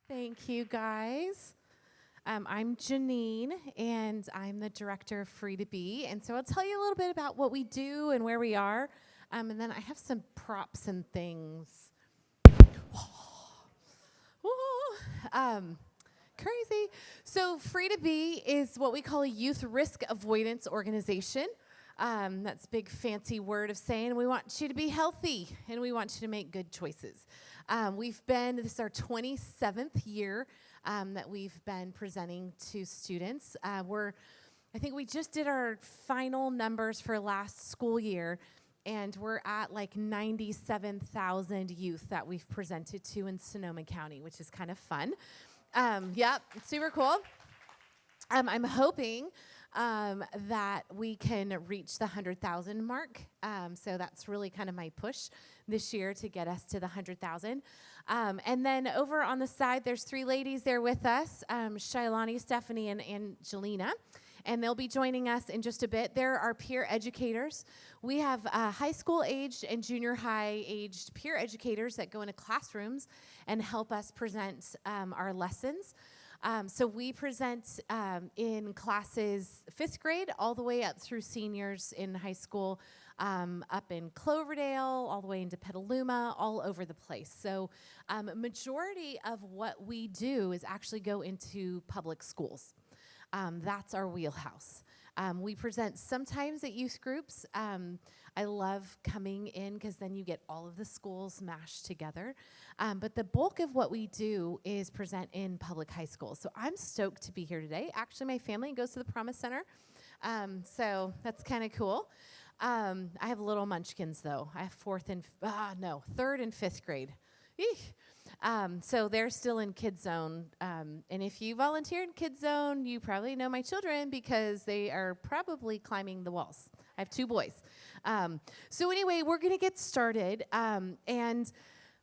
Thank you, guys. I'm Janine, and I'm the director of Free to Be. And so I'll tell you a little bit about what we do and where we are. And then I have some props and things. Crazy. So Free to Be is what we call a youth risk avoidance organization. That's a big fancy word of saying we want you to be healthy and we want you to make good choices. This is our 27th year that we've been presenting to students. I think we just did our final numbers for last school year, and we're at like 97,000 youth that we've presented to in Sonoma County, which is kind of fun. Yep, super cool. I'm hoping that we can reach the 100,000 mark. So that's really kind of my push this year to get us to the 100,000. And then over on the side, there's three ladies there with us, Shailani, Stephanie, and Angelina. And they'll be joining us in just a bit. They're our peer educators. We have high school aged and junior high aged peer educators that go into classrooms and help us present our lessons. So we present in classes 5th grade all the way up through seniors in high school, up in Cloverdale, all the way into Petaluma, all over the place. So majority of what we do is actually go into public schools. That's our wheelhouse. We present sometimes at youth groups. I love coming in because then you get all of the schools mashed together. But the bulk of what we do is present in public high schools. So I'm stoked to be here today. Actually, my family goes to the Promise Center. So that's kind of cool. I have little munchkins, though. I have 3rd and 5th grade. Eek. So they're still in Kids Zone. And if you volunteer in Kids Zone, you probably know my children because they are probably climbing the walls. I have 2 boys. So anyway, we're going to get started. And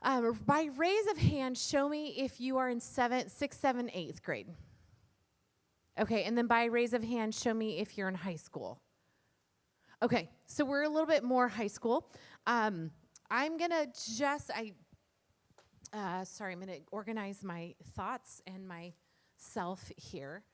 by raise of hand, show me if you are in 7th, 6th, 7th, 8th grade. Okay, and then by raise of hand, show me if you're in high school. Okay, so we're a little bit more high school. I'm going to I'm going to organize my thoughts and myself here.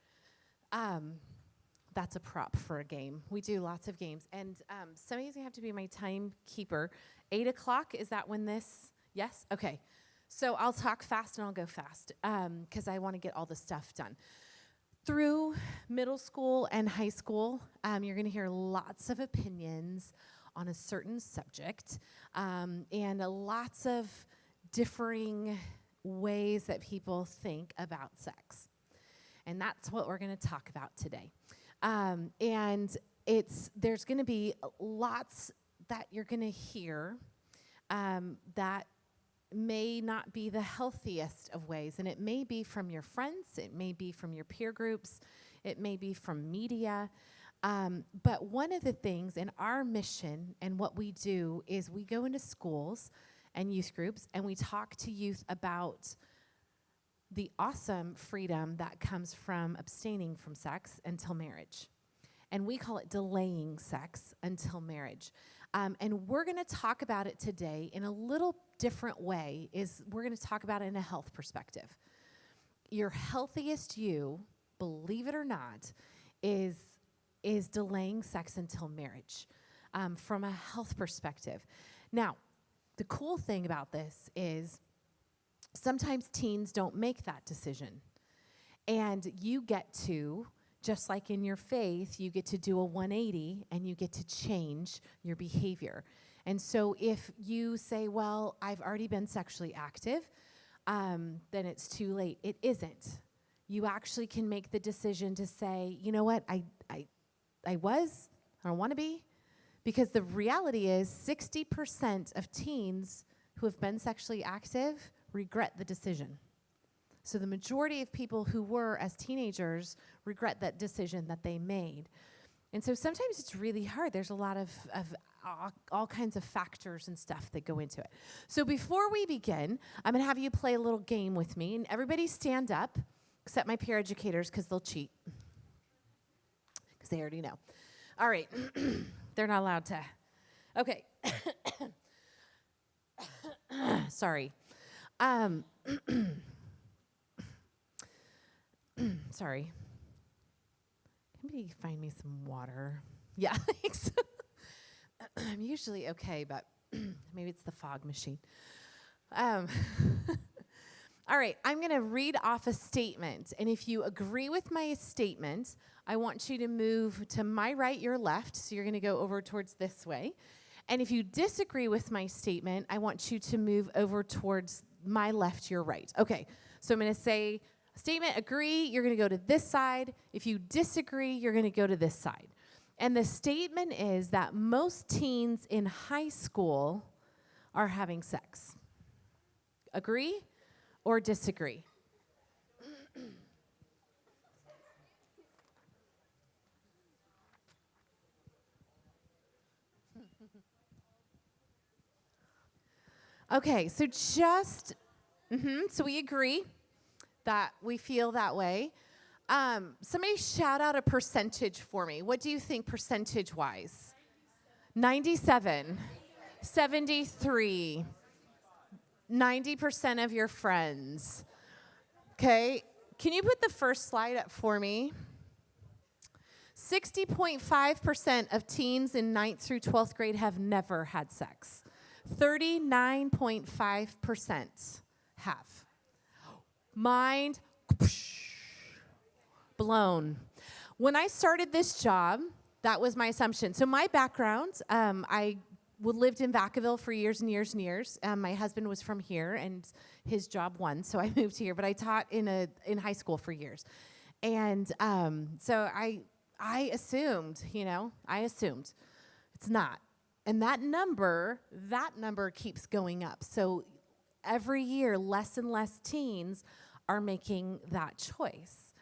That's a prop for a game. We do lots of games. And some of you have to be my timekeeper. 8 o'clock, is that when this? Yes? Okay. So I'll talk fast and I'll go fast because I want to get all the stuff done. Through middle school and high school, you're going to hear lots of opinions on a certain subject and lots of differing ways that people think about sex. And that's what we're going to talk about today. And there's going to be lots that you're going to hear that may not be the healthiest of ways. And it may be from your friends. It may be from your peer groups. It may be from media. But one of the things in our mission and what we do is we go into schools and youth groups, and we talk to youth about the awesome freedom that comes from abstaining from sex until marriage. And we call it delaying sex until marriage. And we're going to talk about it today in a little different way. We're going to talk about it in a health perspective. Your healthiest you, believe it or not, is delaying sex until marriage from a health perspective. Now, the cool thing about this is sometimes teens don't make that decision. And you get to, just like in your faith, you get to do a 180 and you get to change your behavior. And so if you say, well, I've already been sexually active, then it's too late. It isn't. You actually can make the decision to say, you know what, I don't want to be. Because the reality is 60% of teens who have been sexually active regret the decision. So the majority of people who were as teenagers regret that decision that they made. And so sometimes it's really hard. There's a lot of all kinds of factors and stuff that go into it. So before we begin, I'm going to have you play a little game with me. And everybody stand up, except my peer educators, because they'll cheat. Because they already know. All right. They're not allowed to. Okay. Sorry. Sorry. Somebody find me some water. Yeah, thanks. I'm usually okay, but maybe it's the fog machine. All right, I'm going to read off a statement. And if you agree with my statement, I want you to move to my right, your left. So you're going to go over towards this way. And if you disagree with my statement, I want you to move over towards my left, your right. Okay, so I'm going to say statement, agree, you're going to go to this side. If you disagree, you're going to go to this side. And the statement is that most teens in high school are having sex. Agree or disagree? Okay, so just, so we agree that we feel that way. Somebody shout out a percentage for me. What do you think percentage-wise? 97, 73, 90% of your friends. Okay, can you put the first slide up for me? 60.5% of teens in 9th through 12th grade have never had sex. 39.5% have. Mind blown. When I started this job, that was my assumption. So my background, I lived in Vacaville for years and years and years. My husband was from here, and his job won, so I moved here. But I taught in high school for years, and so I assumed, it's not. And that number keeps going up. So every year, less and less teens are making that choice.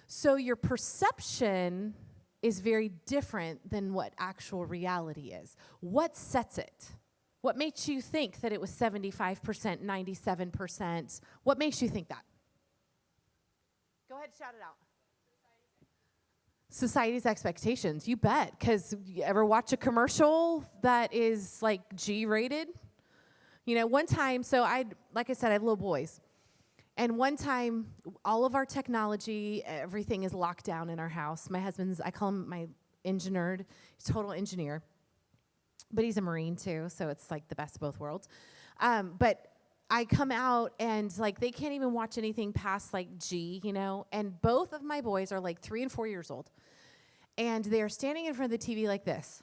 So your perception is very different than what actual reality is. What sets it? What makes you think that it was 75%, 97%? What makes you think that? Go ahead, shout it out. Society's expectations, you bet. Because you ever watch a commercial that is like G-rated? One time, like I said, I have little boys. And one time, all of our technology, everything is locked down in our house. My husband's, I call him my engineer. He's a total engineer. But he's a Marine too, so it's like the best of both worlds. But I come out and they can't even watch anything past G, and both of my boys are 3 and 4 years old. And they're standing in front of the TV like this.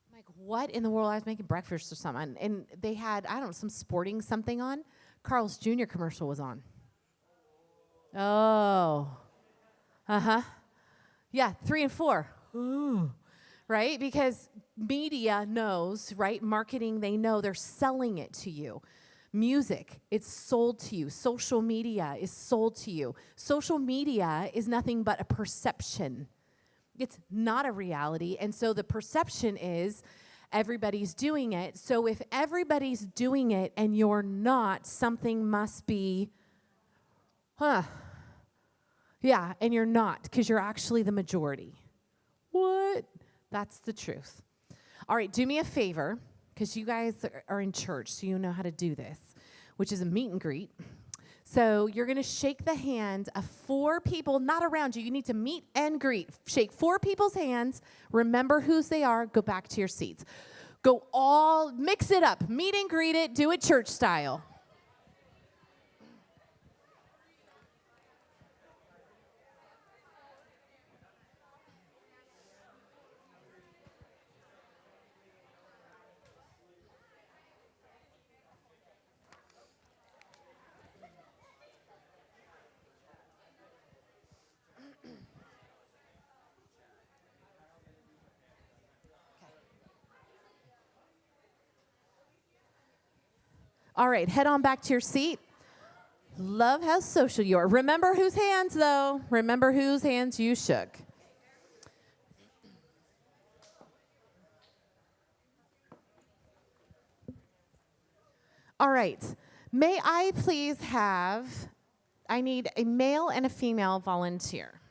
I'm like, what in the world? I was making breakfast or something. And they had, some sporting something on. Carl's Jr. commercial was on. Oh. Uh-huh. Yeah, 3 and 4. Ooh. Right? Because media knows, right? Marketing, they know they're selling it to you. Music, it's sold to you. Social media is sold to you. Social media is nothing but a perception. It's not a reality. And so the perception is everybody's doing it. So if everybody's doing it and you're not, something must be, yeah, and you're not because you're actually the majority. What? That's the truth. All right, do me a favor, because you guys are in church, so you know how to do this, which is a meet and greet. So you're going to shake the hand of 4 people, not around you. You need to meet and greet. Shake 4 people's hands. Remember whose they are. Go back to your seats. Go all, mix it up. Meet and greet it. Do it church style. All right, head on back to your seat. Love how social you are. Remember whose hands, though. Remember whose hands you shook. All right. May I please have, I need a male and a female volunteer.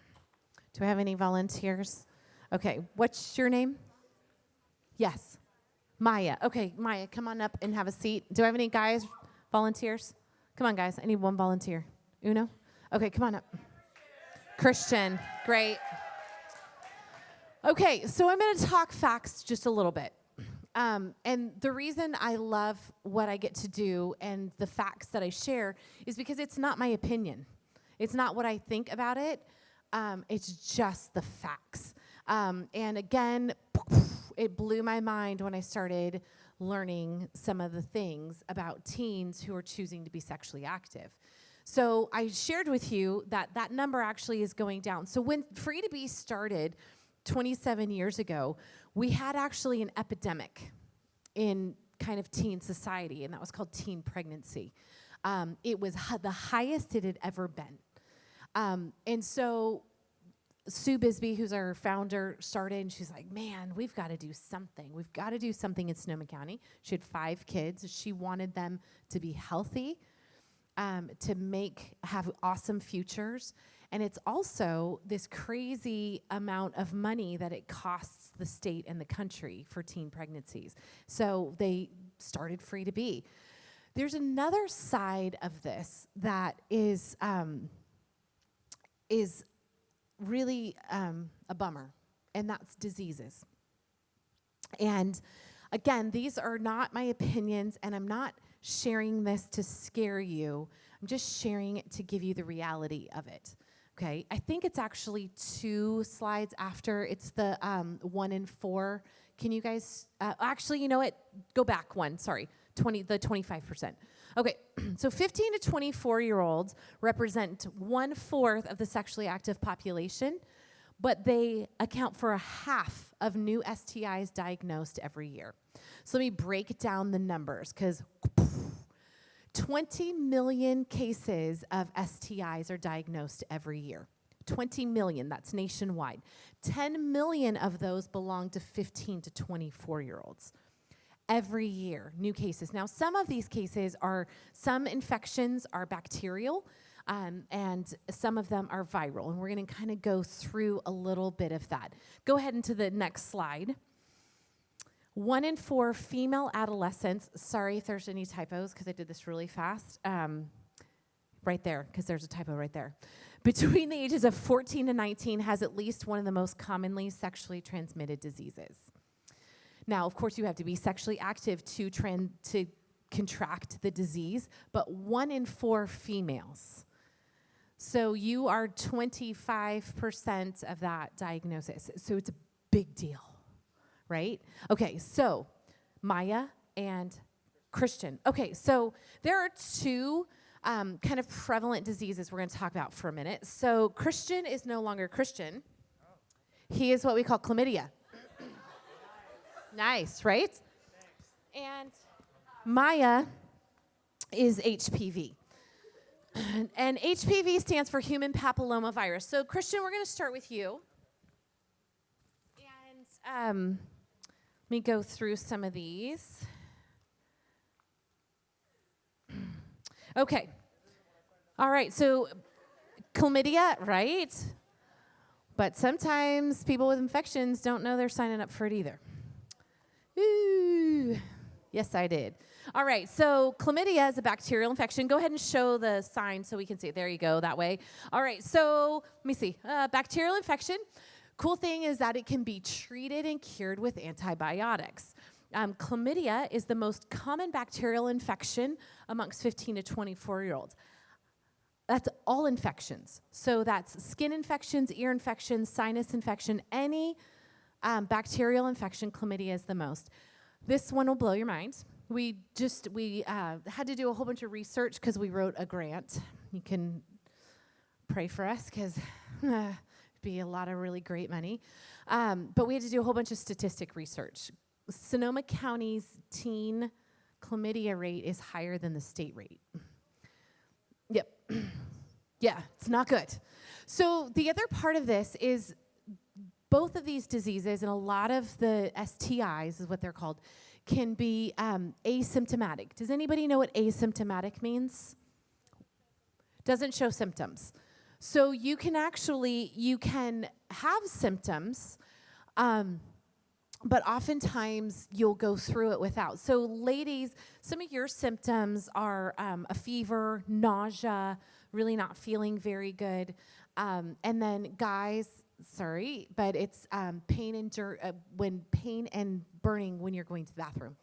Do I have any volunteers? Okay, what's your name? Yes. Maya. Okay, Maya, come on up and have a seat. Do I have any guys, volunteers? Come on, guys. I need one volunteer. Uno? Okay, come on up. Christian, great. Okay, so I'm going to talk facts just a little bit. And the reason I love what I get to do and the facts that I share is because it's not my opinion. It's not what I think about it. It's just the facts. And again, it blew my mind when I started learning some of the things about teens who are choosing to be sexually active. So I shared with you that that number actually is going down. So when Free to Be started 27 years ago, we had actually an epidemic in kind of teen society, and that was called teen pregnancy. It was the highest it had ever been. And so Sue Bisbee, who's our founder, started, and she's like, man, we've got to do something. We've got to do something in Sonoma County. She had 5 kids. She wanted them to be healthy, to have awesome futures. And it's also this crazy amount of money that it costs the state and the country for teen pregnancies. So they started Free to Be. There's another side of this that is really a bummer, and that's diseases. And again, these are not my opinions, and I'm not sharing this to scare you. I'm just sharing it to give you the reality of it. Okay, I think it's actually 2 slides after. It's the 1 in 4. Can you guys, actually, you know what? Go back one, sorry, the 25%. Okay, so 15 to 24-year-olds represent 1/4 of the sexually active population, but they account for 1/2 of new STIs diagnosed every year. So let me break down the numbers, because 20 million cases of STIs are diagnosed every year. 20 million, that's nationwide. 10 million of those belong to 15 to 24-year-olds. Every year, new cases. Now, some of these cases some infections are bacterial, and some of them are viral. And we're going to kind of go through a little bit of that. Go ahead into the next slide. 1 in 4 female adolescents, sorry if there's any typos because I did this really fast, right there, because there's a typo right there. Between the ages of 14 and 19 has at least one of the most commonly sexually transmitted diseases. Now, of course, you have to be sexually active to contract the disease, but 1 in 4 females. So you are 25% of that diagnosis. So it's a big deal, right? Okay, so Maya and Christian. Okay, so there are 2 kind of prevalent diseases we're going to talk about for a minute. So Christian is no longer Christian. He is what we call chlamydia. Nice, right? Thanks. And Maya is HPV. And HPV stands for human papillomavirus. So Christian, we're going to start with you. And let me go through some of these. Okay. All right, so chlamydia, right? But sometimes people with infections don't know they're signing up for it either. Ooh. Yes, I did. All right, so chlamydia is a bacterial infection. Go ahead and show the sign so we can see it. There you go, that way. All right, so let me see. Bacterial infection. Cool thing is that it can be treated and cured with antibiotics. Chlamydia is the most common bacterial infection amongst 15 to 24-year-olds. That's all infections. So that's skin infections, ear infections, sinus infection, any bacterial infection, chlamydia is the most. This one will blow your mind. We had to do a whole bunch of research because we wrote a grant. You can pray for us because it'd be a lot of really great money. But we had to do a whole bunch of statistic research. Sonoma County's teen chlamydia rate is higher than the state rate. Yep. Yeah, it's not good. So the other part of this is both of these diseases and a lot of the STIs is what they're called, can be asymptomatic. Does anybody know what asymptomatic means? Doesn't show symptoms. So you can have symptoms, but oftentimes you'll go through it without. So ladies, some of your symptoms are a fever, nausea, really not feeling very good. And then guys, sorry, but it's pain and burning when you're going to the bathroom.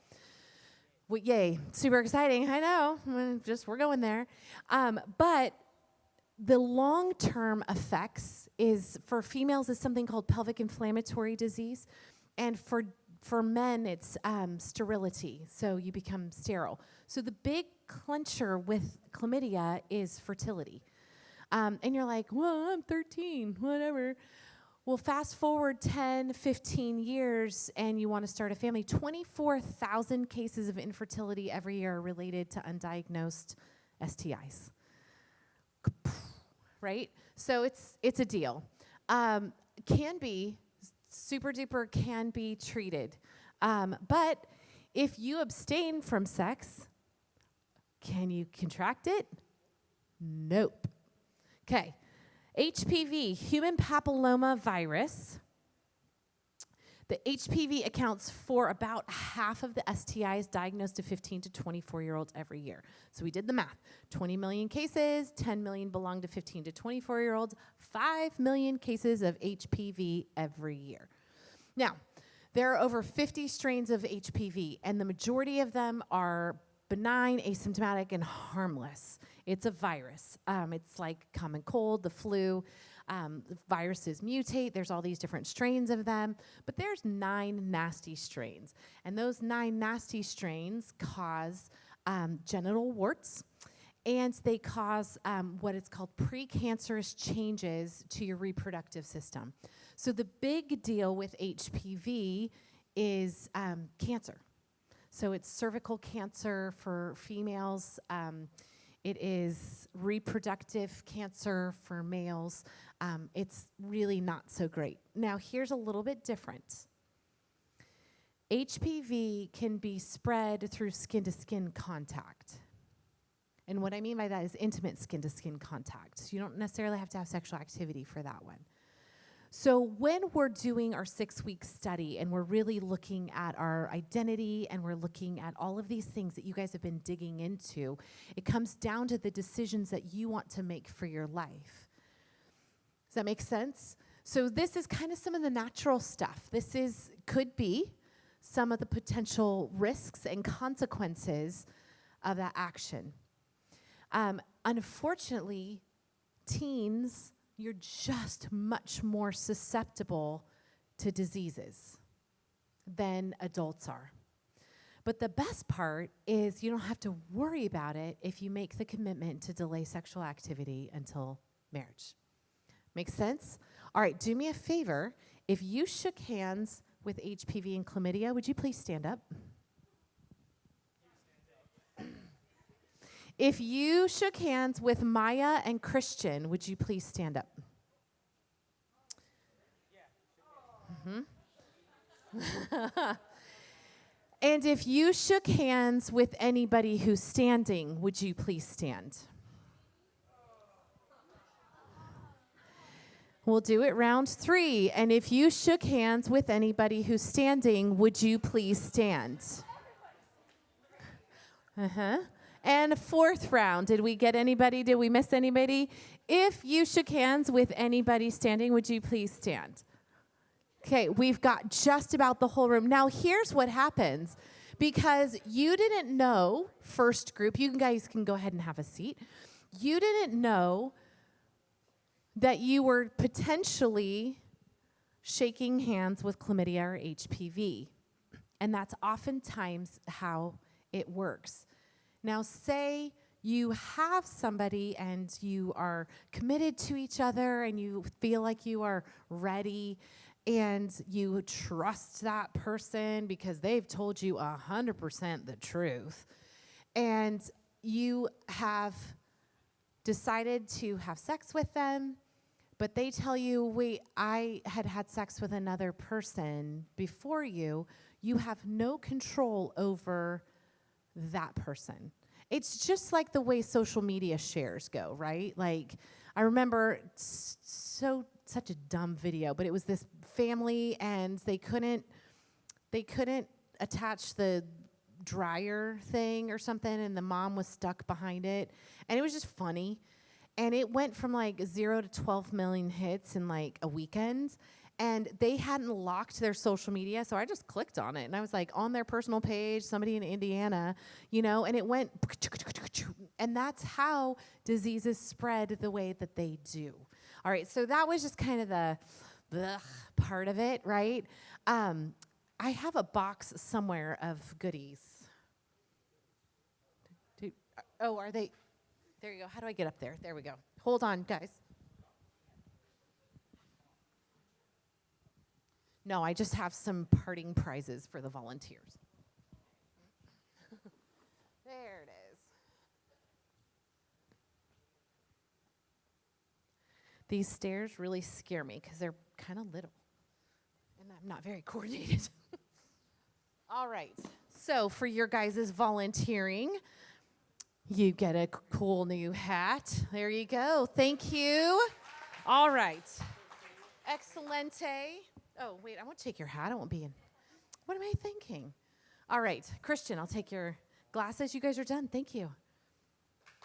Well, yay, super exciting, I know, we're going there. But the long-term effects is, for females, is something called pelvic inflammatory disease. And for men, it's sterility, so you become sterile. So the big clincher with chlamydia is fertility. And you're like, well, I'm 13, whatever. Well, fast forward 10, 15 years, and you want to start a family. 24,000 cases of infertility every year are related to undiagnosed STIs. Right? So it's a deal. Can be super duper, can be treated. But if you abstain from sex, can you contract it? Nope. Okay. HPV, human papilloma virus. The HPV accounts for about half of the STIs diagnosed to 15 to 24-year-olds every year. So we did the math. 20 million cases, 10 million belong to 15 to 24-year-olds, 5 million cases of HPV every year. Now, there are over 50 strains of HPV, and the majority of them are benign, asymptomatic, and harmless. It's a virus. It's like common cold, the flu. The viruses mutate. There's all these different strains of them, but there's 9 nasty strains. And those 9 nasty strains cause genital warts, and they cause what is called precancerous changes to your reproductive system. So the big deal with HPV is cancer. So it's cervical cancer for females. It is reproductive cancer for males. It's really not so great. Now, here's a little bit different. HPV can be spread through skin-to-skin contact. And what I mean by that is intimate skin-to-skin contact. So you don't necessarily have to have sexual activity for that one. So when we're doing our 6-week study and we're really looking at our identity and we're looking at all of these things that you guys have been digging into, it comes down to the decisions that you want to make for your life. Does that make sense? So this is kind of some of the natural stuff. Could be some of the potential risks and consequences of that action. Unfortunately, teens, you're just much more susceptible to diseases than adults are. But the best part is you don't have to worry about it if you make the commitment to delay sexual activity until marriage. Make sense? All right, do me a favor. If you shook hands with HPV and chlamydia, would you please stand up? If you shook hands with Maya and Christian, would you please stand up? Mm-hmm. And if you shook hands with anybody who's standing, would you please stand? We'll do it round 3. And if you shook hands with anybody who's standing, would you please stand? Uh-huh. And 4th round, did we get anybody? Did we miss anybody? If you shook hands with anybody standing, would you please stand? Okay, we've got just about the whole room. Now, here's what happens. Because you didn't know, first group, you guys can go ahead and have a seat. You didn't know that you were potentially shaking hands with chlamydia or HPV. And that's oftentimes how it works. Now, say you have somebody and you are committed to each other and you feel like you are ready and you trust that person because they've told you 100% the truth. And you have decided to have sex with them, but they tell you, wait, I had sex with another person before you. You have no control over that person. It's just like the way social media shares go, right? Like, I remember such a dumb video, but it was this family and they couldn't they couldn't attach the dryer thing or something, and the mom was stuck behind it, and it was just funny. And it went from like 0 to 12 million hits in like a weekend. And they hadn't locked their social media, so I just clicked on it. And I was like on their personal page, somebody in Indiana, and it went, and that's how diseases spread the way that they do. All right, so that was just kind of the part of it, right? I have a box somewhere of goodies. Are they? There you go. How do I get up there? There we go. Hold on, guys. No, I just have some parting prizes for the volunteers. There it is. These stairs really scare me because they're kind of little, and I'm not very coordinated. All right. So for your guys' volunteering, you get a cool new hat. There you go. Thank you. All right. Excelente. Oh, wait, I won't take your hat. I won't be in. What am I thinking? All right. Christian, I'll take your glasses. You guys are done. Thank you.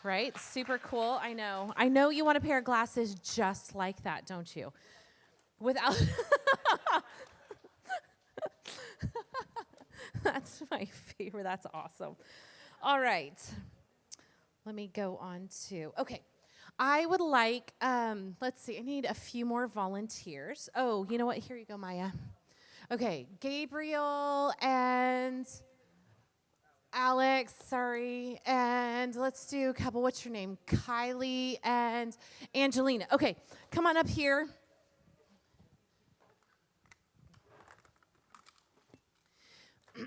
Right? Super cool. I know. I know you want a pair of glasses just like that, don't you? Without. That's my favorite. That's awesome. All right. Let me go on to, okay. I would like, let's see, I need a few more volunteers. Oh, you know what? Here you go, Maya. Okay, Gabriel and Alex, sorry. And let's do a couple, what's your name? Kylie and Angelina. Okay, come on up here.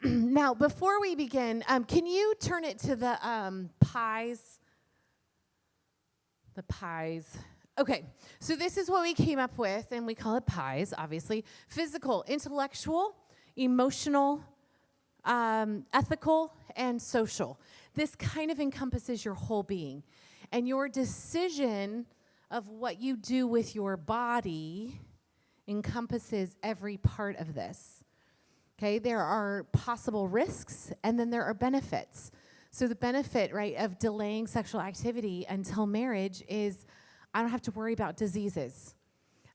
Now, before we begin, can you turn it to the pies? The pies. Okay, so this is what we came up with, and we call it pies, obviously. Physical, intellectual, emotional, ethical, and social. This kind of encompasses your whole being. And your decision of what you do with your body encompasses every part of this. Okay, there are possible risks, and then there are benefits. So the benefit, right, of delaying sexual activity until marriage is I don't have to worry about diseases.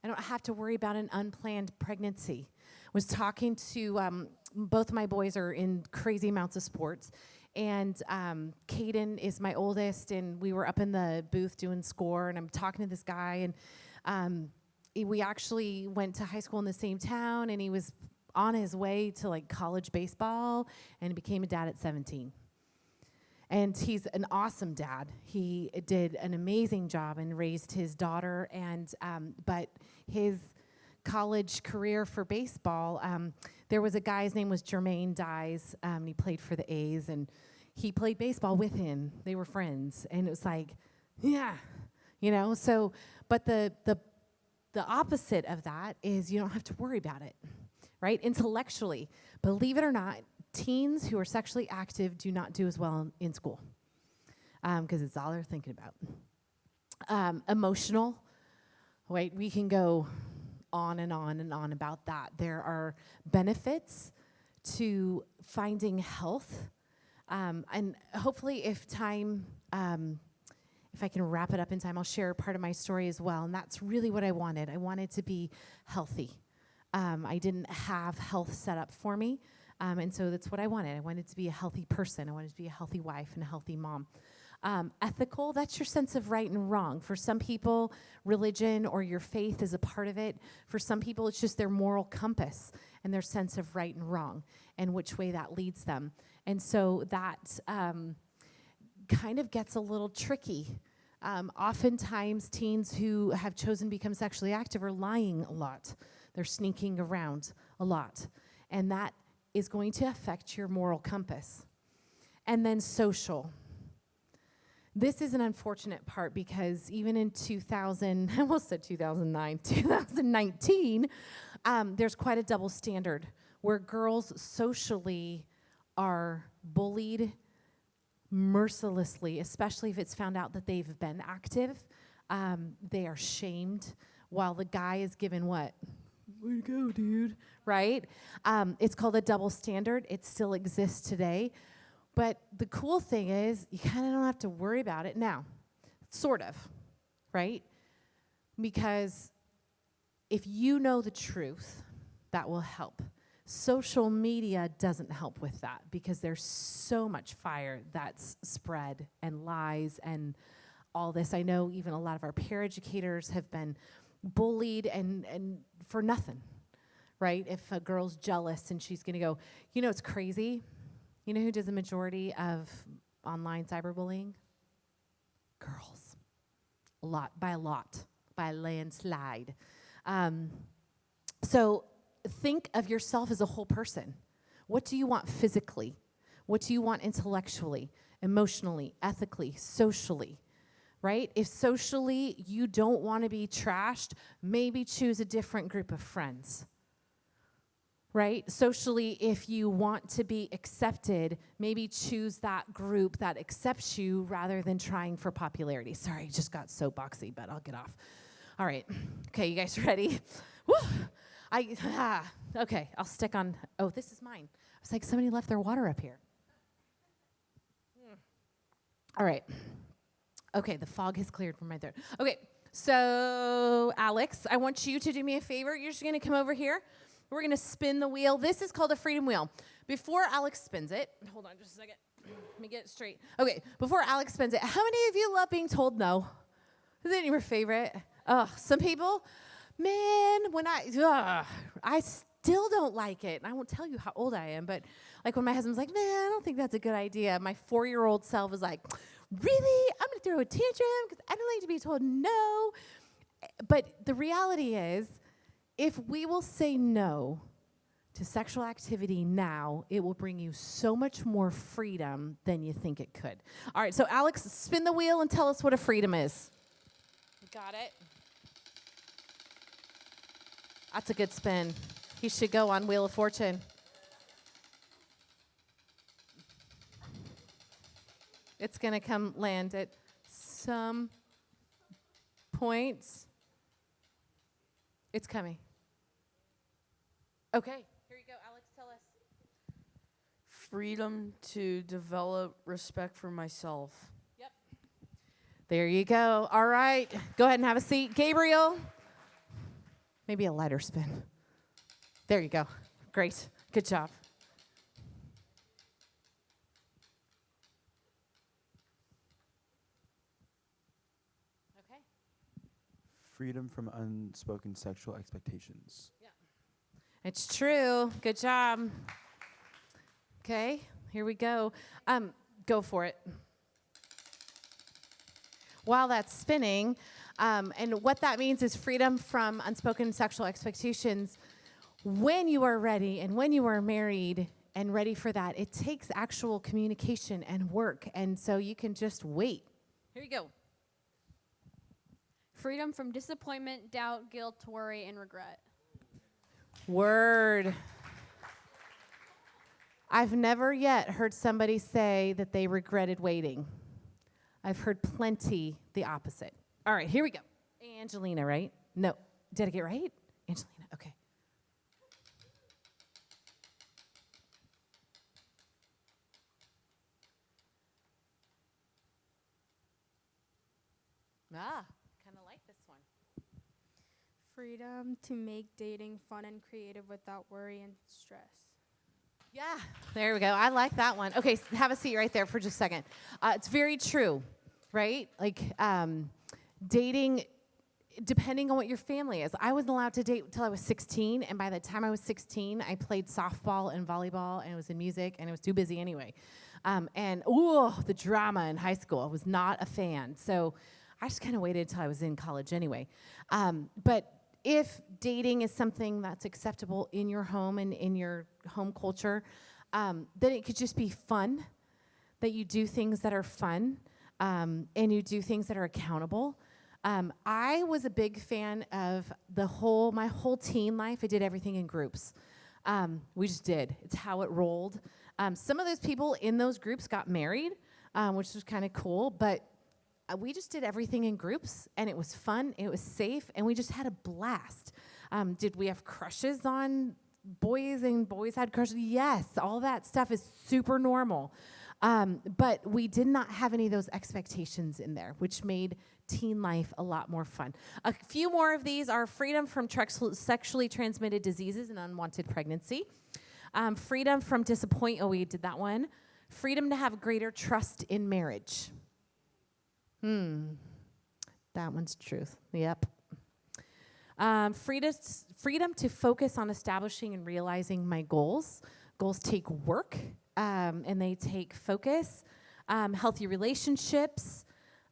I don't have to worry about an unplanned pregnancy. I was talking to, both of my boys are in crazy amounts of sports, and Caden is my oldest, and we were up in the booth doing score, and I'm talking to this guy, and we actually went to high school in the same town, and he was on his way to like college baseball and became a dad at 17. And he's an awesome dad. He did an amazing job and raised his daughter. And but his college career for baseball, there was a guy, his name was Jermaine Dyes. He played for the A's, and he played baseball with him. They were friends, and it was like, yeah, So, but the opposite of that is you don't have to worry about it. Right? Intellectually, believe it or not, teens who are sexually active do not do as well in school because it's all they're thinking about. Emotional, right? We can go on and on and on about that. There are benefits to finding health, and hopefully if time, if I can wrap it up in time, I'll share part of my story as well, and that's really what I wanted. I wanted to be healthy. I didn't have health set up for me, and so that's what I wanted. I wanted to be a healthy person. I wanted to be a healthy wife and a healthy mom. Ethical, that's your sense of right and wrong. For some people, religion or your faith is a part of it. For some people, it's just their moral compass and their sense of right and wrong and which way that leads them. And so that kind of gets a little tricky. Oftentimes, teens who have chosen to become sexually active are lying a lot. They're sneaking around a lot. And that is going to affect your moral compass. And then social. This is an unfortunate part because even in 2000, I almost said 2009, 2019, there's quite a double standard where girls socially are bullied mercilessly, especially if it's found out that they've been active. They are shamed while the guy is given what? way to go, dude, right? It's called a double standard. It still exists today. But the cool thing is you kind of don't have to worry about it now, sort of, right? Because if you know the truth, that will help. Social media doesn't help with that because there's so much fire that's spread and lies and all this. I know even a lot of our peer educators have been bullied and for nothing, right? If a girl's jealous and she's going to go, you know, it's crazy. You know who does the majority of online cyberbullying? Girls. A lot, by a landslide. So think of yourself as a whole person. What do you want physically? What do you want intellectually, emotionally, ethically, socially? Right? If socially you don't want to be trashed, maybe choose a different group of friends. Right? Socially, if you want to be accepted, maybe choose that group that accepts you rather than trying for popularity. Sorry, just got soapboxy, but I'll get off. All right. Okay, you guys ready? Woo! Okay, I'll stick on. Oh, this is mine. I was like, somebody left their water up here. All right. Okay, the fog has cleared from my throat. Okay, so Alex, I want you to do me a favor. You're just going to come over here. We're going to spin the wheel. This is called a freedom wheel. Before Alex spins it, hold on just a second. Let me get it straight. Okay, before Alex spins it, how many of you love being told no? Is it your favorite? Some people, man, when I still don't like it. And I won't tell you how old I am, but like when my husband's like, man, I don't think that's a good idea. My 4-year-old self is like, really? I'm going to throw a tantrum because I don't like to be told no. But the reality is, if we will say no to sexual activity now, it will bring you so much more freedom than you think it could. All right, so Alex, spin the wheel and tell us what a freedom is. Got it? That's a good spin. He should go on Wheel of Fortune. It's going to come land at some point. It's coming. Okay, here you go, Alex, tell us. Freedom to develop respect for myself. Yep. There you go. All right, go ahead and have a seat. Gabriel, maybe a lighter spin. There you go. Great. Good job. Okay. Freedom from unspoken sexual expectations. Yeah. It's true. Good job. Okay, here we go. Go for it. While that's spinning, and what that means is freedom from unspoken sexual expectations. When you are ready and when you are married and ready for that, it takes actual communication and work, and so you can just wait. Here you go. Freedom from disappointment, doubt, guilt, worry, and regret. Word. I've never yet heard somebody say that they regretted waiting. I've heard plenty the opposite. All right, here we go. Angelina, right? No. Did I get it right? Angelina, okay. Kind of like this one. Freedom to make dating fun and creative without worry and stress. Yeah, there we go. I like that one. Okay, have a seat right there for just a second. It's very true, right? Like dating, depending on what your family is. I wasn't allowed to date until I was 16, and by the time I was 16, I played softball and volleyball, and it was in music, and I was too busy anyway. The drama in high school, I was not a fan. So I just kind of waited until I was in college anyway. But if dating is something that's acceptable in your home and in your home culture, then it could just be fun, that you do things that are fun, and you do things that are accountable. I was a big fan of my whole teen life. I did everything in groups. We just did. It's how it rolled. Some of those people in those groups got married, which was kind of cool, but we just did everything in groups, and it was fun, it was safe, and we just had a blast. Did we have crushes on boys and boys had crushes? Yes, all that stuff is super normal. But we did not have any of those expectations in there, which made teen life a lot more fun. A few more of these are freedom from sexually transmitted diseases and unwanted pregnancy. Freedom from disappointment. Oh, we did that one. Freedom to have greater trust in marriage. That one's truth. Yep. Freedom to focus on establishing and realizing my goals. Goals take work, and they take focus. Healthy relationships.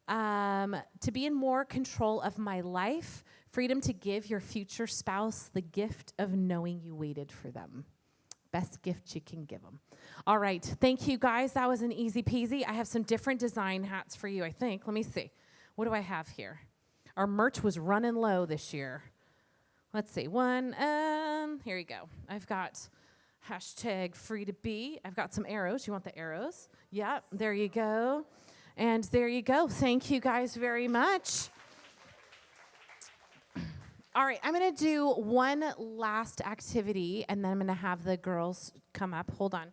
To be in more control of my life. Freedom to give your future spouse the gift of knowing you waited for them. Best gift you can give them. All right. Thank you, guys. That was an easy peasy. I have some different design hats for you, I think. Let me see. What do I have here? Our merch was running low this year. Let's see. Here you go. I've got hashtag free to be. I've got some arrows. You want the arrows? Yep. There you go. And there you go. Thank you guys very much. All right, I'm going to do one last activity, and then I'm going to have the girls come up. Hold on.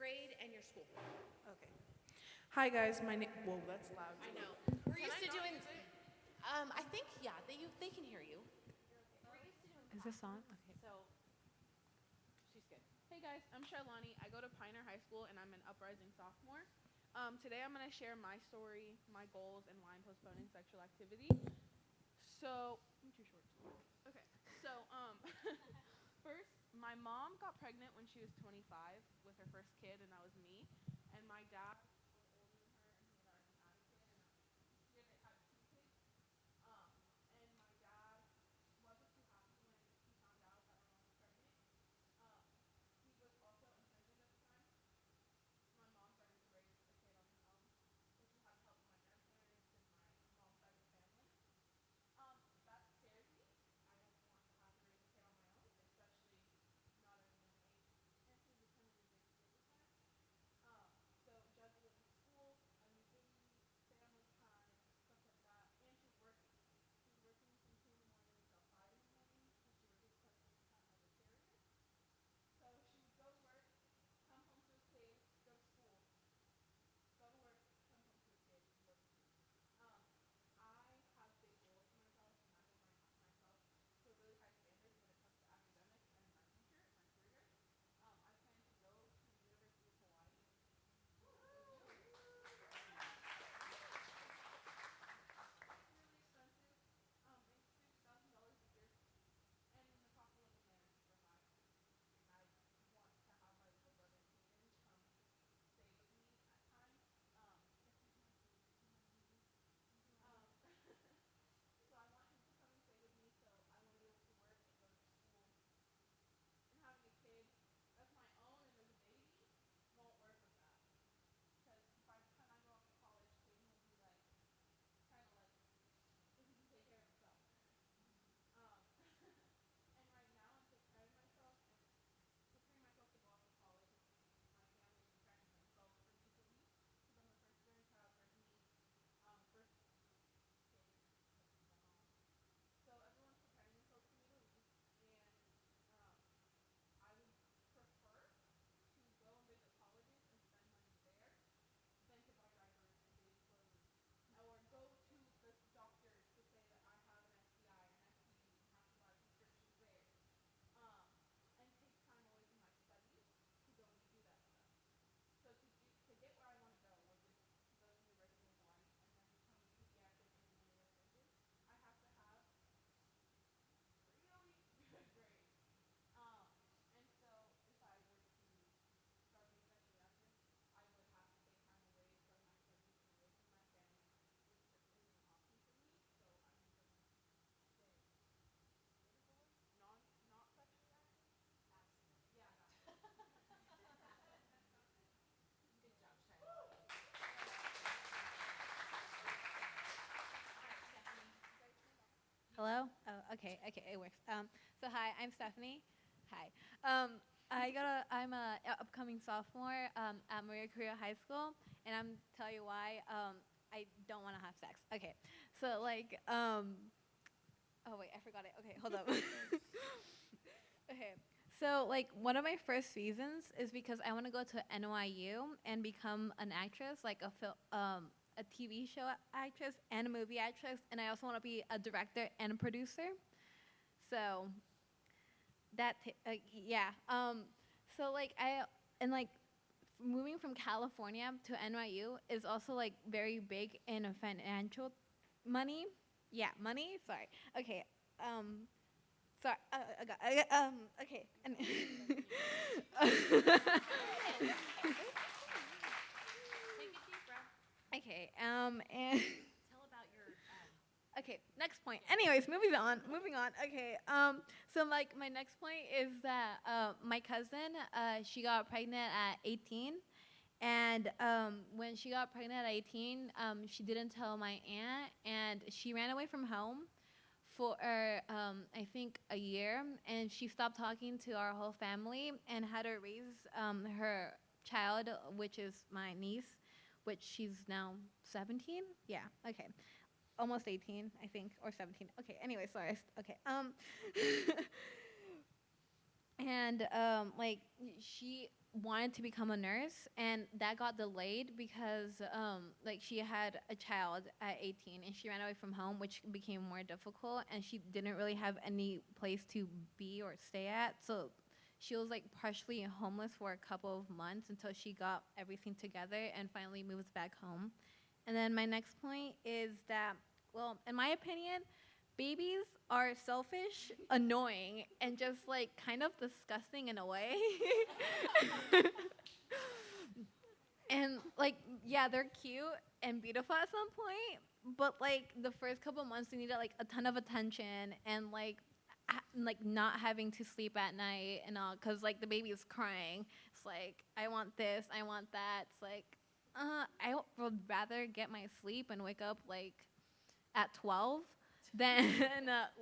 grade and your school. Okay. Hi guys, my name. Whoa, that's loud. I know. We're used to doing. I think they can hear you. Is this on? Okay. So she's good. Hey guys, I'm Charlani. I go to Pioneer High School and I'm an uprising sophomore. Today I'm going to share my story, my goals, and why I'm postponing sexual activity. So, I'm too short. Okay, so first, my mom got pregnant when she was 25 with her first kid, and that was me. And my dad was older than her, and he had already had a kid, and he had had 2 kids. And my dad wasn't too happy when he found out that my mom was pregnant. He was also in prison at the time. My mom started to raise a kid on her own, so she had help from my grandparents and my mom's side of the family. That scares me. I don't want to have to raise a kid on my own, especially not at a young age. And she was becoming a big kid at the time. So juggling school, a new baby, family time, stuff like that. And she's working. She's working from 2 in the morning until 5 in the morning because she works as a carrier. So she would go to work, come home to a kid, go to school, go to work, come home to a kid, and go to school. I have big goals for myself, and I hold myself to a really high standards when it comes to academics and my future and my career. I plan to go to the University of Hawaii. Really expensive. It's $50,000 a year, and the cost of living there is super high. And I want to have my little brother and siblings come stay with me at times. If he's my baby, so I want him to come and stay with me. So I want to be able to work and go to school. And having a kid that's my own and as a baby won't work with that. Because by the time I go off to college, Caden will be like, kind of like, he can take care of himself. And right now I'm preparing myself to go off to college. My family is preparing themselves for me to leave because I'm the firstborn child, first niece, first kid, because she's my mom. So everyone's preparing themselves for me to leave, and I would prefer to go and visit colleges and spend money there than to buy diapers and baby clothes, or go to the doctors to say that I have an STI or an STD and have to buy prescriptions there, and take time away from my studies to go and do that stuff. So to get where I want to go, which is to go to the University of Hawaii and then become a pediatric internal neurosurgeon, I have to have really good grades. And so if I were to start being sexually active, I would have to take time away from my studies and away from my family, which just isn't an option for me. So I'm just gonna stay. What is the word? Not sexually active? Abstinent. Yeah, that. Good job, Charlotte. Hello? Oh, okay, it works. So hi, I'm Stephanie. Hi. I'm a upcoming sophomore at Maria Correa High School, and I'm tell you why I don't want to have sex. Okay, so like, oh wait, I forgot it. Okay, hold up. Okay, so like one of my first reasons is because I want to go to NYU and become an actress, like a TV show actress and a movie actress, and I also want to be a director and a producer. So yeah. So like moving from California to NYU is also like very big in a financial money. Yeah, money. Sorry. Okay. Sorry. Okay. Okay. And Tell about your. okay. Next point. Anyways, moving on. Okay. So like my next point is that my cousin, she got pregnant at 18, and when she got pregnant at 18, she didn't tell my aunt, and she ran away from home for I think a year, and she stopped talking to our whole family and had to raise her child, which is my niece, which she's now 17. Yeah, okay. Almost 18, I think, or 17. Okay, anyway, sorry. Okay. And like wanted to become a nurse, and that got delayed because like she had a child at 18 and she ran away from home, which became more difficult, and she didn't really have any place to be or stay at. So she was like partially homeless for a couple of months until she got everything together and finally moves back home. And then my next point is that, well, in my opinion, babies are selfish, annoying, and just like kind of disgusting in a way. And like, yeah, they're cute and beautiful at some point, but like the first couple months they needed like a ton of attention and like not having to sleep at night and all, cause like the baby is crying. It's like, I want this, I want that. It's like, I would rather get my sleep and wake up like at 12 than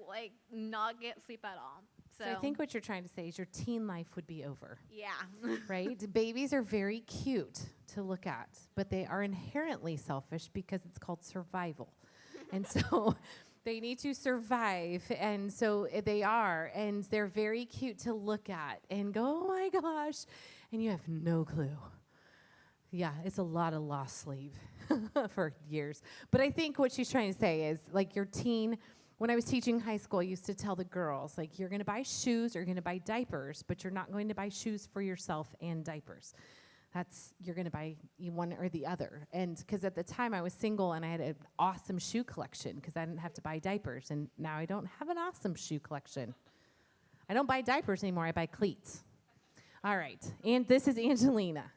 like not get sleep at all. So I think what you're trying to say is your teen life would be over, yeah. right? Babies are very cute to look at, but they are inherently selfish because it's called survival. And so they need to survive, and so they are, and they're very cute to look at and go, oh my gosh, and you have no clue. Yeah, it's a lot of lost sleep for years. But I think what she's trying to say is, like, your teen, when I was teaching high school, I used to tell the girls, like, you're going to buy shoes or you're going to buy diapers, but you're not going to buy shoes for yourself and diapers. You're going to buy one or the other. And because at the time I was single and I had an awesome shoe collection because I didn't have to buy diapers. And now I don't have an awesome shoe collection. I don't buy diapers anymore. I buy cleats. All right. And this is Angelina.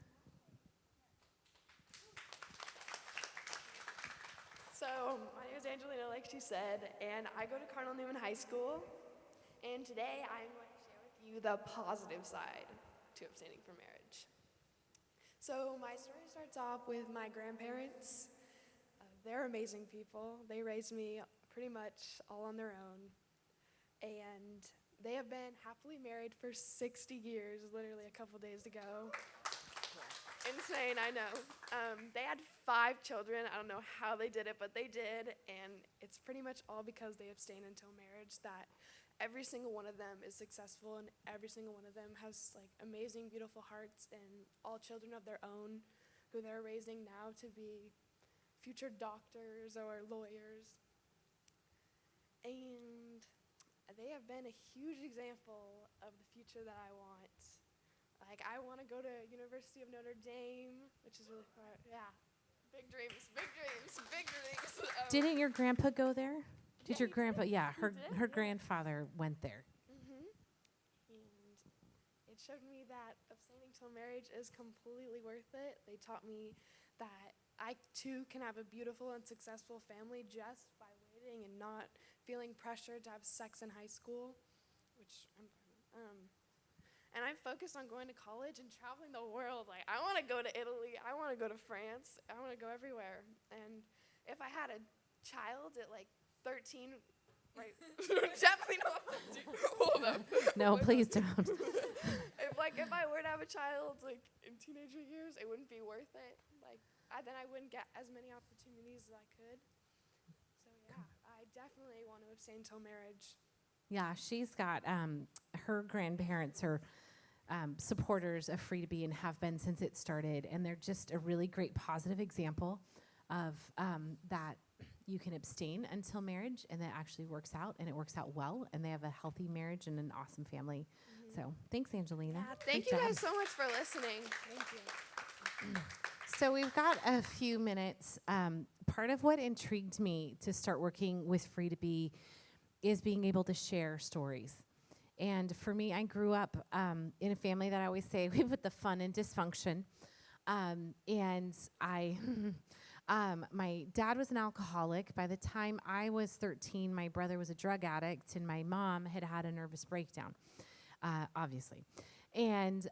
So, my name is Angelina, like she said, and I go to Cardinal Newman High School. And today I'm going to share with you the positive side to abstaining from marriage. So, my story starts off with my grandparents. They're amazing people. They raised me pretty much all on their own. And they have been happily married for 60 years, literally a couple days ago. Insane, I know. They had 5 children. I don't know how they did it, but they did. And it's pretty much all because they abstained until marriage that every single one of them is successful, and every single one of them has like amazing, beautiful hearts, and all children of their own who they're raising now to be future doctors or lawyers. And they have been a huge example of the future that I want. Like, I want to go to University of Notre Dame, which is really far. Yeah, big dreams, big dreams, big dreams. Didn't your grandpa go there? Did Yeah, your grandpa? Yeah, her did, grandfather went there. And it showed me that abstaining till marriage is completely worth it. They taught me that I too can have a beautiful and successful family just by waiting and not feeling pressured to have sex in high school, which I'm and I'm focused on going to college and traveling the world. Like, I want to go to Italy. I want to go to France. I want to go everywhere. And if I had a child at like 13, right? Definitely not 13. Hold up. No, please don't. If I were to have a child like in teenager years, it wouldn't be worth it. Like, then I wouldn't get as many opportunities as I could. So yeah, I definitely want to abstain till marriage. Yeah, she's got her grandparents are supporters of Free to Be and have been since it started, and they're just a really great positive example of that you can abstain until marriage, and that actually works out, and it works out well, and they have a healthy marriage and an awesome family. So thanks, Angelina. Yeah, thank Great you job. guys so much for listening. Thank you. So we've got a few minutes. Part of what intrigued me to start working with Free to Be is being able to share stories. And for me, I grew up in a family that I always say we put the fun in dysfunction. And I, my dad was an alcoholic. By the time I was 13, my brother was a drug addict, and my mom had had a nervous breakdown, obviously. And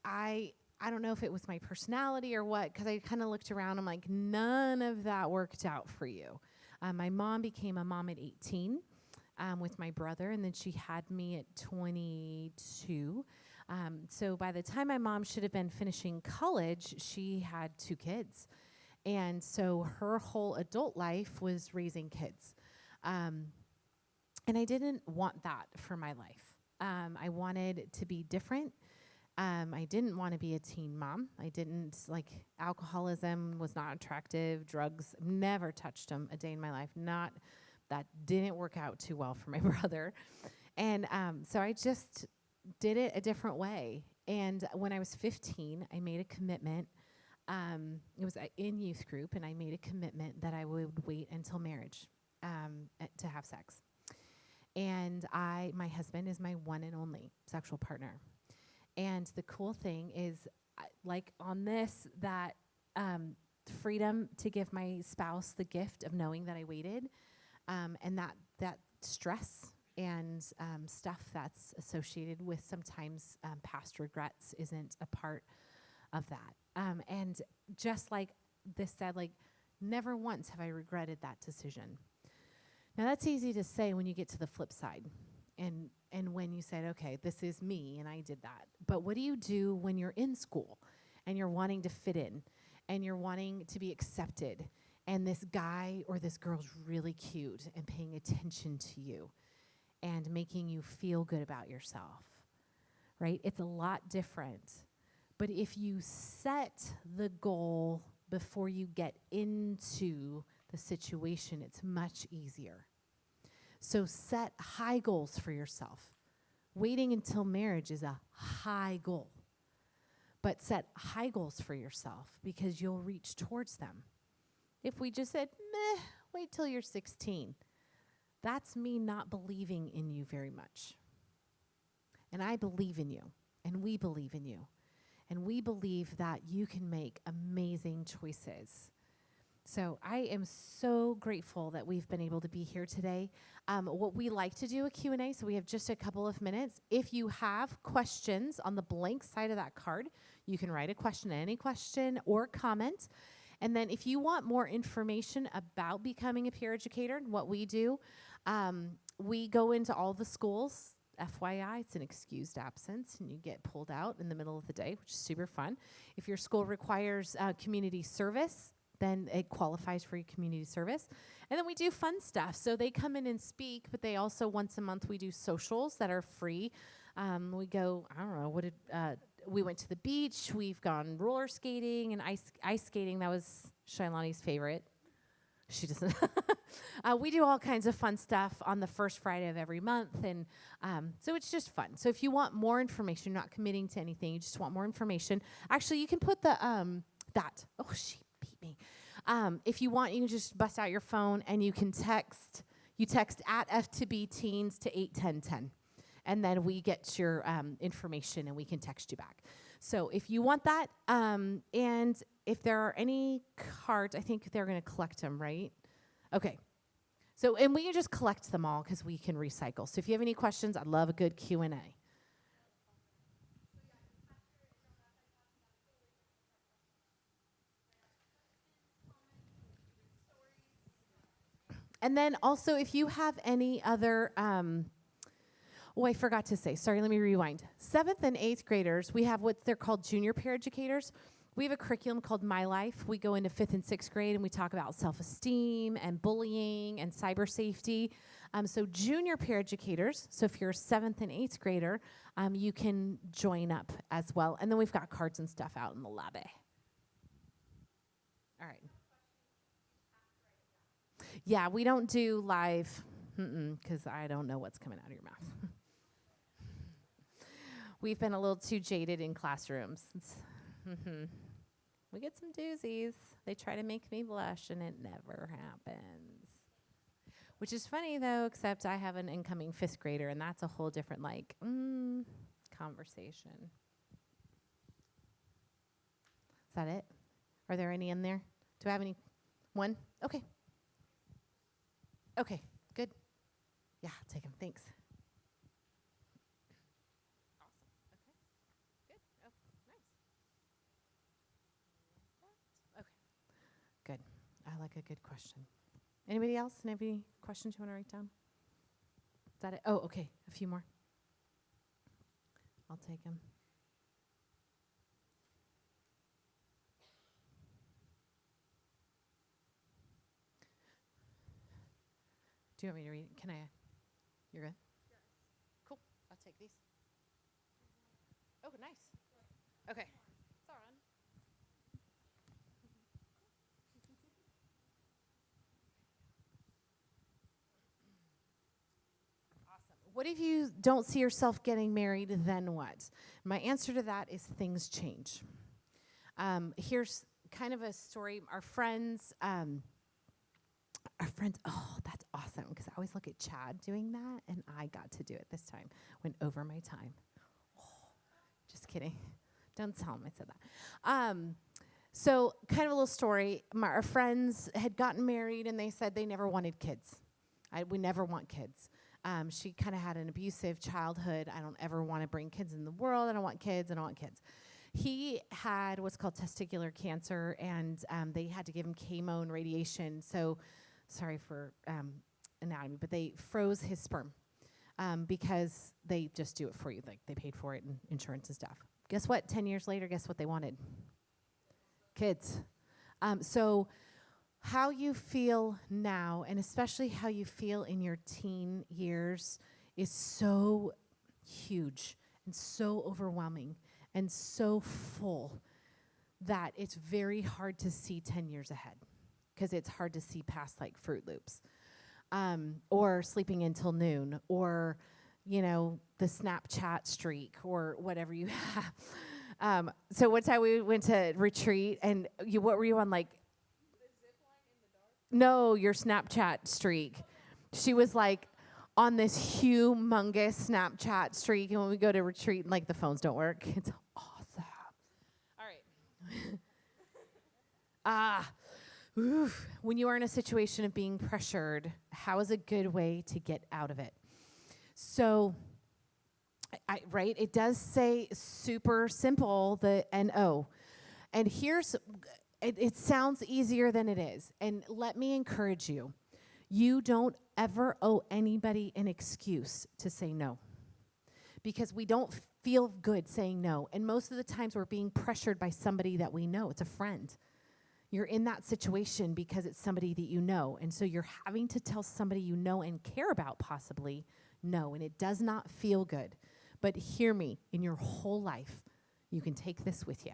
I don't know if it was my personality or what, because I kind of looked around. I'm like, none of that worked out for you. My mom became a mom at 18. With my brother, and then she had me at 22. So by the time my mom should have been finishing college, she had 2 kids. And so her whole adult life was raising kids. And I didn't want that for my life. I wanted to be different. I didn't want to be a teen mom. I didn't like alcoholism was not attractive. Drugs, never touched them a day in my life. That didn't work out too well for my brother. And so I just did it a different way. And when I was 15, I made a commitment. It was in youth group, and I made a commitment that I would wait until marriage to have sex. And my husband is my one and only sexual partner. And the cool thing is, like on this, that freedom to give my spouse the gift of knowing that I waited, and that stress and stuff that's associated with sometimes past regrets isn't a part of that. And just like this said, like never once have I regretted that decision. Now that's easy to say when you get to the flip side. And when you said, okay, this is me and I did that. But what do you do when you're in school and you're wanting to fit in and you're wanting to be accepted and this guy or this girl's really cute and paying attention to you and making you feel good about yourself, right? It's a lot different. But if you set the goal before you get into the situation, it's much easier. So set high goals for yourself. Waiting until marriage is a high goal. But set high goals for yourself because you'll reach towards them. If we just said, meh, wait till you're 16, that's me not believing in you very much. And I believe in you, and we believe in you. And we believe that you can make amazing choices. So I am so grateful that we've been able to be here today. What we like to do a Q&A, so we have just a couple of minutes. If you have questions on the blank side of that card, you can write a question, any question or comment. And then if you want more information about becoming a peer educator and what we do, we go into all the schools. FYI, it's an excused absence, and you get pulled out in the middle of the day, which is super fun. If your school requires community service, then it qualifies for your community service. And then we do fun stuff. So they come in and speak, but they also, once a month, we do socials that are free. We go, I don't know, we went to the beach. We've gone roller skating and ice skating. That was Shailani's favorite. She doesn't. We do all kinds of fun stuff on the first Friday of every month. And so it's just fun. So if you want more information, you're not committing to anything, you just want more information. Actually, you can put the, oh, she beat me. If you want, you can just bust out your phone and you text at F2B Teens to 81010. And then we get your information and we can text you back. So if you want that, and if there are any cards, I think they're going to collect them, right? Okay. So, and we can just collect them all because we can recycle. So if you have any questions, I'd love a good Q&A. And then also, if you have any other, I forgot to say, sorry, let me rewind. 7th and 8th graders, we have what they're called junior peer educators. We have a curriculum called My Life. We go into 5th and 6th grade and we talk about self-esteem and bullying and cyber safety. So junior peer educators, so if you're a 7th and 8th grader, you can join up as well. And then we've got cards and stuff out in the lobby. All right. Yeah, we don't do live, because I don't know what's coming out of your mouth. We've been a little too jaded in classrooms. We get some doozies. They try to make me blush, and it never happens. Which is funny, though, except I have an incoming 5th grader, and that's a whole different, conversation. Is that it? Are there any in there? Do I have any? One? Okay. Okay, good. Yeah, I'll take them. Thanks. Good. I like a good question. Anybody else? Any questions you want to write down? Is that it? Oh, okay. A few more. I'll take them. Do you want me to read it? Can I? You're good? Yes. Cool. I'll take these. Oh, nice. Okay. What if you don't see yourself getting married, then what? My answer to that is things change. Here's kind of a story. Our friends, oh, that's awesome, because I always look at Chad doing that, and I got to do it this time. Went over my time. Oh, just kidding. Don't tell him I said that. So kind of a little story. Our friends had gotten married, and they said they never wanted kids. We never want kids. She kind of had an abusive childhood. I don't ever want to bring kids in the world. I don't want kids. I don't want kids. He had what's called testicular cancer, and they had to give him chemo and radiation. So, sorry for anatomy, but they froze his sperm because they just do it for you. Like, they paid for it and insurance and stuff. Guess what? 10 years later, guess what they wanted? Kids. So how you feel now, and especially how you feel in your teen years, is so huge and so overwhelming and so full that it's very hard to see 10 years ahead, because it's hard to see past like Fruit Loops or sleeping until noon, or, you know, the Snapchat streak, or whatever you have. So one time we went to retreat, and what were you on, like? No, your Snapchat streak. She was like on this humongous Snapchat streak, and when we go to retreat, like, the phones don't work. It's awesome. All right. When you are in a situation of being pressured, how is a good way to get out of it? So, right, it does say super simple, the NO. And here's, it sounds easier than it is. And let me encourage you. You don't ever owe anybody an excuse to say no, because we don't feel good saying no. And most of the times we're being pressured by somebody that we know. It's a friend. You're in that situation because it's somebody that you know. And so you're having to tell somebody you know and care about possibly no. And it does not feel good. But hear me, in your whole life, you can take this with you.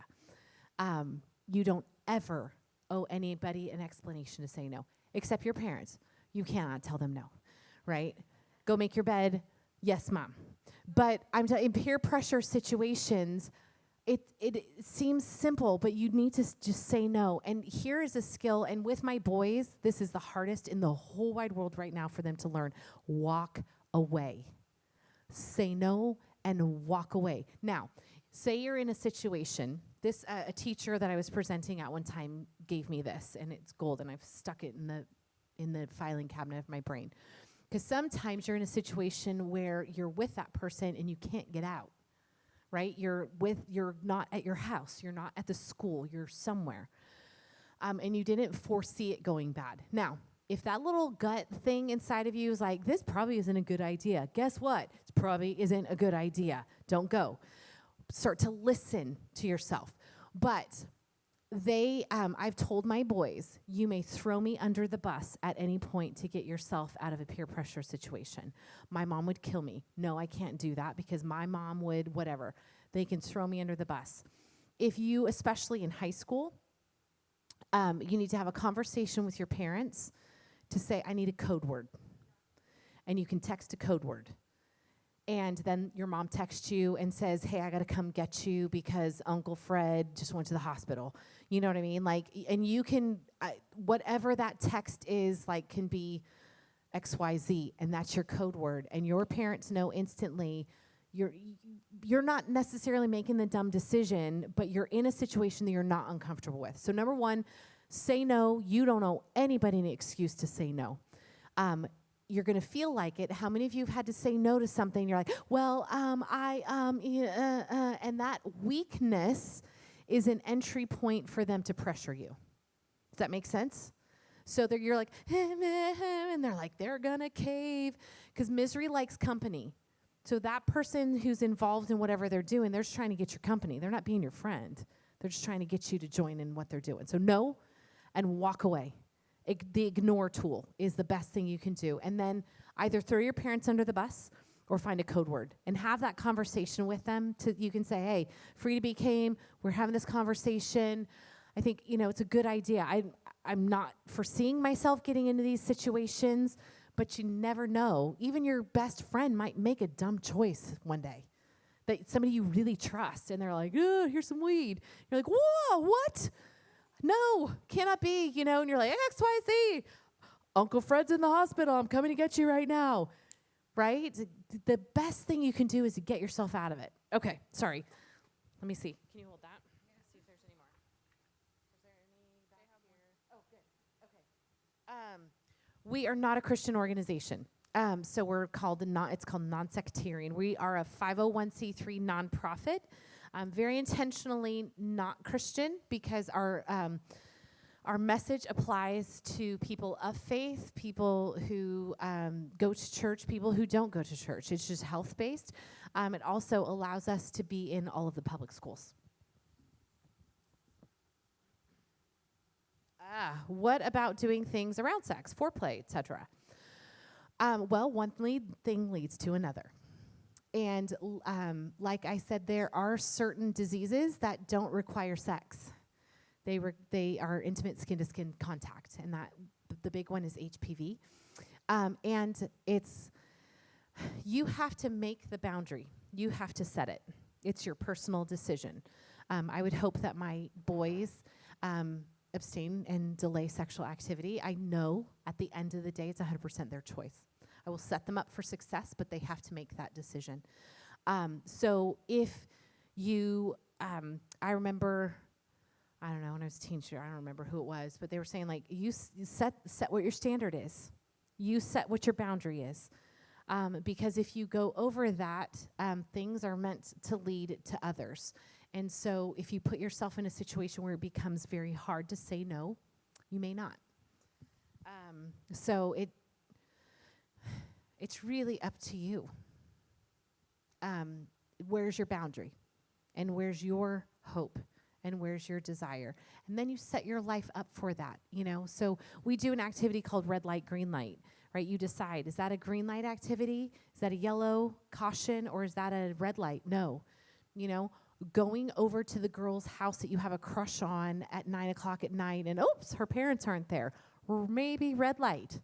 You don't ever owe anybody an explanation to say no, except your parents. You cannot tell them no, right? Go make your bed. Yes, Mom. But in peer pressure situations, it seems simple, but you need to just say no. And here is a skill, and with my boys, this is the hardest in the whole wide world right now for them to learn. Walk away. Say no and walk away. Now, say you're in a situation. This a teacher that I was presenting at one time gave me this, and it's gold, and I've stuck it in the filing cabinet of my brain. Because sometimes you're in a situation where you're with that person and you can't get out, right? You're not at your house, you're not at the school, you're somewhere. And you didn't foresee it going bad. Now, if that little gut thing inside of you is like, this probably isn't a good idea, guess what? It probably isn't a good idea. Don't go. Start to listen to yourself. But I've told my boys, you may throw me under the bus at any point to get yourself out of a peer pressure situation. My mom would kill me. No, I can't do that because my mom would, whatever. They can throw me under the bus. If you, especially in high school, you need to have a conversation with your parents to say, I need a code word. And you can text a code word. And then your mom texts you and says, hey, I got to come get you because Uncle Fred just went to the hospital. You know what I mean? Like, and you can, whatever that text is, like, can be XYZ, and that's your code word. And your parents know instantly you're not necessarily making the dumb decision, but you're in a situation that you're not uncomfortable with. So number one, say no. You don't owe anybody an excuse to say no. You're going to feel like it. How many of you have had to say no to something? You're like, well, and that weakness is an entry point for them to pressure you. Does that make sense? So you're like, and they're like, they're going to cave, because misery likes company. So that person who's involved in whatever they're doing, they're just trying to get your company. They're not being your friend. They're just trying to get you to join in what they're doing. So no, and walk away. The ignore tool is the best thing you can do. And then either throw your parents under the bus or find a code word and have that conversation with them. You can say, hey, Free to Be came, we're having this conversation. I think, it's a good idea. I'm not foreseeing myself getting into these situations, but you never know. Even your best friend might make a dumb choice one day. That somebody you really trust, and they're like, oh, here's some weed. You're like, whoa, what? No, cannot be, and you're like, X, Y, Z. Uncle Fred's in the hospital. I'm coming to get you right now. Right? The best thing you can do is to get yourself out of it. Okay, sorry. Let me see. Can you hold that? See if there's any more. Is there any back here? Oh, good. Okay. We are not a Christian organization. So we're called it's called non-sectarian. We are a 501c3 nonprofit. Very intentionally not Christian because our message applies to people of faith, people who go to church, people who don't go to church. It's just health-based. It also allows us to be in all of the public schools. What about doing things around sex, foreplay, etc.? Well, one thing leads to another. And like I said, there are certain diseases that don't require sex. They are intimate skin-to-skin contact, and that the big one is HPV. And you have to make the boundary. You have to set it. It's your personal decision. I would hope that my boys abstain and delay sexual activity. I know at the end of the day, it's 100% their choice. I will set them up for success, but they have to make that decision. So if you, I remember, I don't know, when I was a teenager, I don't remember who it was, but they were saying, like, you set what your standard is. You set what your boundary is. Because if you go over that, things are meant to lead to others. And so if you put yourself in a situation where it becomes very hard to say no, you may not. So it's really up to you. Where's your boundary? And where's your hope? And where's your desire? And then you set your life up for that, So we do an activity called red light, green light, right? You decide, is that a green light activity? Is that a yellow caution? Or is that a red light? No. Going over to the girl's house that you have a crush on at 9 o'clock at night and, oops, her parents aren't there. Or maybe red light,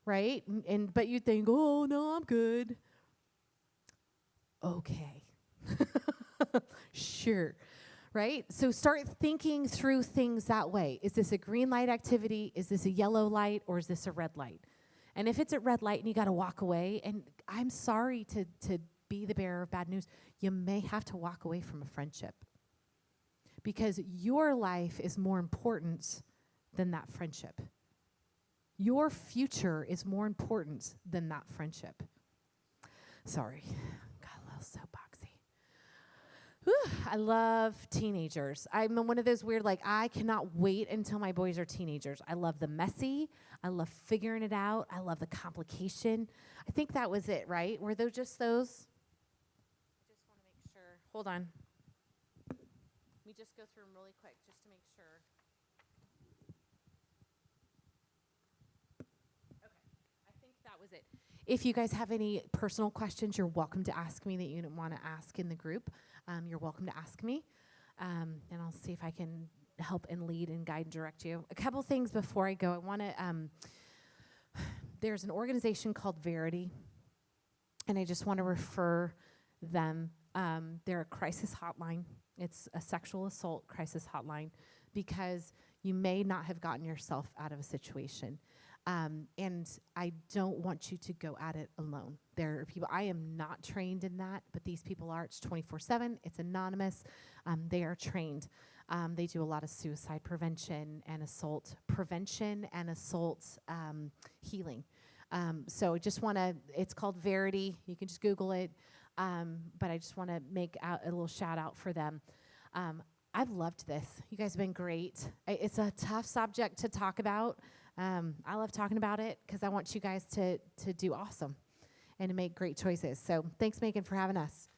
right? But you think, oh, no, I'm good. Okay. Sure. Right? So start thinking through things that way. Is this a green light activity? Is this a yellow light? Or is this a red light? And if it's a red light and you got to walk away, and I'm sorry to be the bearer of bad news, you may have to walk away from a friendship. Because your life is more important than that friendship. Your future is more important than that friendship. Sorry, got a little soapboxy. Whew, I love teenagers. I'm one of those weird, I cannot wait until my boys are teenagers. I love the messy. I love figuring it out. I love the complication. I think that was it, right? Were those just those? I just want to make sure. Hold on. Let me just go through them really quick just to make sure. Okay, I think that was it. If you guys have any personal questions, you're welcome to ask me that you didn't want to ask in the group. You're welcome to ask me, and I'll see if I can help and lead and guide and direct you. A couple things before I go. I want to, there's an organization called Verity, and I just want to refer them. They're a crisis hotline. It's a sexual assault crisis hotline because you may not have gotten yourself out of a situation. And I don't want you to go at it alone. There are people, I am not trained in that, but these people are. It's 24/7. It's anonymous. They are trained. They do a lot of suicide prevention and assault prevention and assault healing. So I just want to, it's called Verity. You can just Google it. But I just want to make a little shout out for them. I've loved this. You guys have been great. It's a tough subject to talk about. I love talking about it because I want you guys to do awesome and to make great choices. So thanks, Megan, for having us.